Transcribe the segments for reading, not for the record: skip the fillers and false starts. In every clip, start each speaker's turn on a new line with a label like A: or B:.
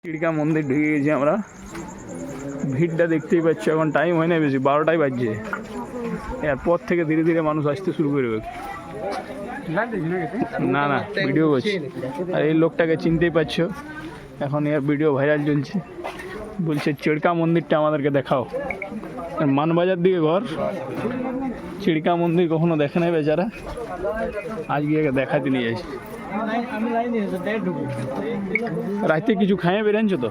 A: চিড়িকা মন্দির ঢুকে গেছি আমরা। ভিড়টা দেখতেই পাচ্ছি, এখন টাইম হয় না বেশি, 12টাই বাজছে। এরপর থেকে ধীরে ধীরে মানুষ আসতে শুরু করবে। না না, ভিডিও করছি। আর এই লোকটাকে চিনতেই পারছো, এখন এর ভিডিও ভাইরাল চলছে। বলছে চিড়িকা মন্দিরটা আমাদেরকে দেখাও। মানবাজার দিকে ঘর, চিড়িকা মন্দির কখনো দেখে নাই বেচারা, আজকে দেখাতে নিয়ে যাচ্ছি। রাতে কিছু খাইয়ে বেরানছো তো?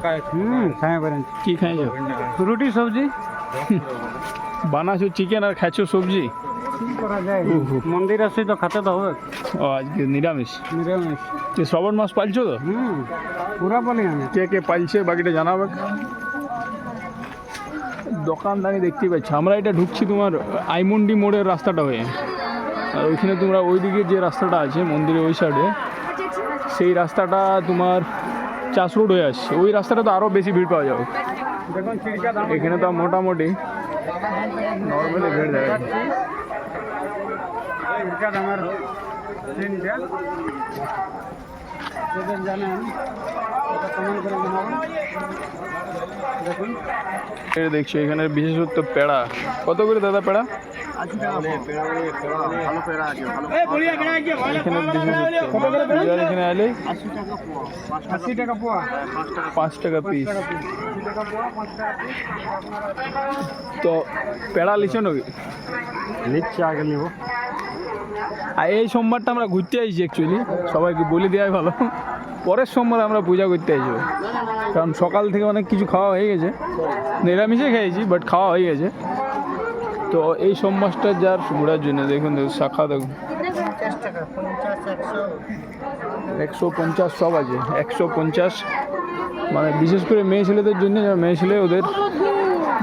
B: খাইয়ে বেরান।
A: কি খাইছো?
B: রুটি সবজি
A: বানাছো চিকেন আর খাইছো সবজি।
B: মন্দির আসছে তো খেতে তো হবে।
A: ও আজকে নিরামিষ।
B: নিরামিষ।
A: শ্রাবণ মাস পালছো তো?
B: পুরা পালি আমি।
A: কে কে পালছে বাকিটা জানাবে। দোকানদারি দেখতেই পাচ্ছ। আমরা এটা ঢুকছি তোমার আইমন্ডি মোড়ের রাস্তাটা হয়ে, আর ওইখানে তোমরা ওইদিকে যে রাস্তাটা আছে মন্দিরের ওই সাইডে, সেই রাস্তাটা তোমার চাষ রোড হয়ে আসছে। ওই রাস্তাটা তো আরও বেশি ভিড় পাওয়া যাবে।
B: দেখুন চিড়িকা দাম
A: এখানে তো মোটামুটি নর্মালি ভিড় দেখা যাচ্ছে।
B: চিড়িকা দামের ট্রেনটা যেদিন জানেন এটা কমেন্ট করে জানাবেন। দেখুন
A: দেখছো এখানে বিশেষত্ব পেড়া। কত করে দাদা পেড়া? এখানে বিশেষত্ব পূজার এখানে এলে
B: 80 টাকা পোয়া,
A: 5 টাকা পিস। তো পেড়া লিছো নাকি?
B: নিচ্ছে আগে নিব।
A: আর এই সোমবারটা আমরা ঘুরতে আইছি অ্যাকচুয়ালি, সবাইকে বলে দেওয়াই ভালো। পরের সোমবার আমরা পূজা করতে আইছি, কারণ সকাল থেকে অনেক কিছু খাওয়া হয়ে গেছে। নিরামিষে খেয়েছি, বাট খাওয়া হয়ে গেছে। তো এই সোমবারটা যার ঘোরার জন্য দেখুন, শাখা দেখুন 150 সব আছে। 150 মানে বিশেষ করে মেয়ে ছেলেদের জন্য, যারা মেয়ে ছেলে ওদের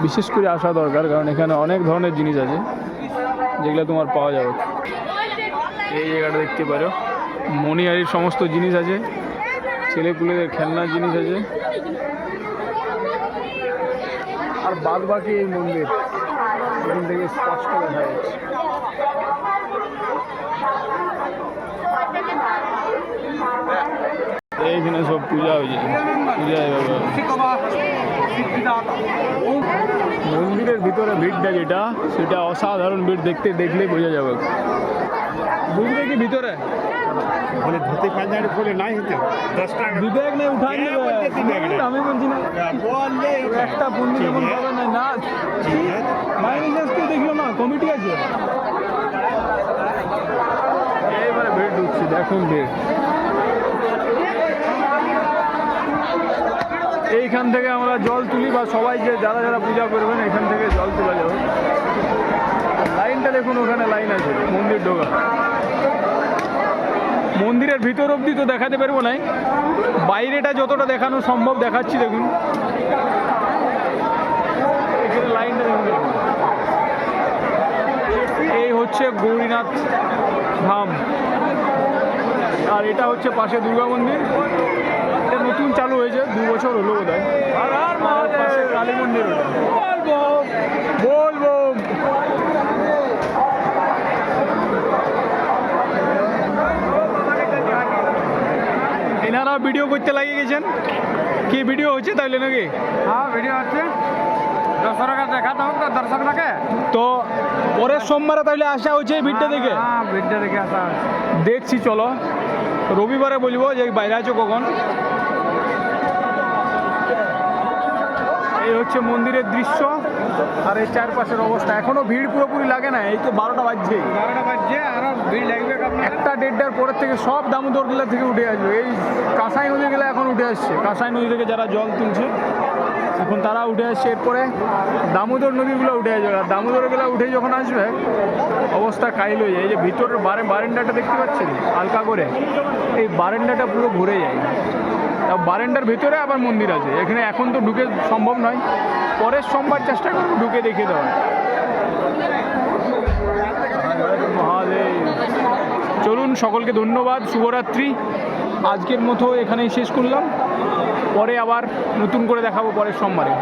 A: বিশেষ করে আসা দরকার, কারণ এখানে অনেক ধরনের জিনিস আছে যেগুলো তোমার পাওয়া যাবে। এই জায়গাটা দেখতে পারো, মণিহারির সমস্ত জিনিস আছে, ছেলেপুলেদের খেলনার জিনিস আছে। আর বাদ বাকি এই মন্দির এখান থেকে স্পষ্ট দেখা যাচ্ছে। এইখানে সব পূজা হয়েছে, পূজায় মন্দিরের ভিতরে ভিড়টা যেটা, সেটা অসাধারণ ভিড়। দেখলেই বোঝা যাবে। বুঝলে কি ভিতরে
B: বলে ধুতে পাঞ্জাবি বলে নাই হতে 10 টাকা
A: বিবেক নেই উঠাই নেবে। আমি বলছি না একটা বন্ধু যেমন পাবে না, না মাইনেস কেউ দেখলো না, কমিটি আছে। এইবারে ভিড় ঢুকছি, দেখুন ভিড়। এইখান থেকে আমরা জল তুলি, বা সবাই যে যারা যারা পূজা করবেন এখান থেকে জল তোলা যাবে। লাইনটা দেখুন, ওখানে লাইন আছে মন্দির ঢোকা। মন্দিরের ভিতর অবধি তো দেখাতে পারবো না, বাইরেটা যতটা দেখানো সম্ভব দেখাচ্ছি। দেখুন এখানে লাইনটা দেখুন। এই হচ্ছে গৌরীনাথ ধাম, আর এটা হচ্ছে পাশে দুর্গা মন্দির। এটা নতুন চালু হয়েছে, 2 বছর হলো বোধ হয়। আর পাশে কালী মন্দির বলবো। এনারা ভিডিও করতে লাগিয়ে গেছেন। কি ভিডিও হচ্ছে তাইলে নাকি?
B: হ্যাঁ ভিডিও হচ্ছে, দর্শকরা দেখাতে হোক তো দর্শকরাকে।
A: তো পরের সোমবারে তাহলে আসা হচ্ছে এই ভিড়টা দেখে?
B: হ্যাঁ ভিড়টা দেখে আসা
A: দেখছি, চলো রবিবারে বলবো যে বাইরে আছো কখন। এই হচ্ছে মন্দিরের দৃশ্য, আর এই চারপাশের অবস্থা। এখনো ভিড় পুরোপুরি লাগে না, এই তো 12টা বাজছে।
B: 12টা বাজছে, আরো ভিড় লাগবে।
A: 1-1.5টার পরের থেকে সব দামোদর গেলা থেকে উঠে আসবে। এই কাঁসাই নদী গেলে এখন উঠে আসছে, কাঁসাই নদী থেকে যারা জল তুলছে এখন তারা উঠে আসছে। এরপরে দামোদর নদীগুলো উঠে আসবে, আর দামোদর গেলা উঠে যখন আসবে অবস্থা কাইল হয়ে যায়। এই যে ভিতরের বারেন্ডাটা দেখতে পাচ্ছেন হালকা করে, এই বারেন্ডাটা পুরো ভরে যায়। বারেন্ডার ভিতরে আবার মন্দির আছে। এখানে এখন তো ঢুকে সম্ভব নয়, পরের সোমবার চেষ্টা করবো ঢুকে দেখে দেওয়া। মহাদেব। চলুন, সকলকে ধন্যবাদ, শুভরাত্রি। আজকের মতো এখানেই শেষ করলাম, পরে আবার নতুন করে দেখাবো পরের সোমবারে।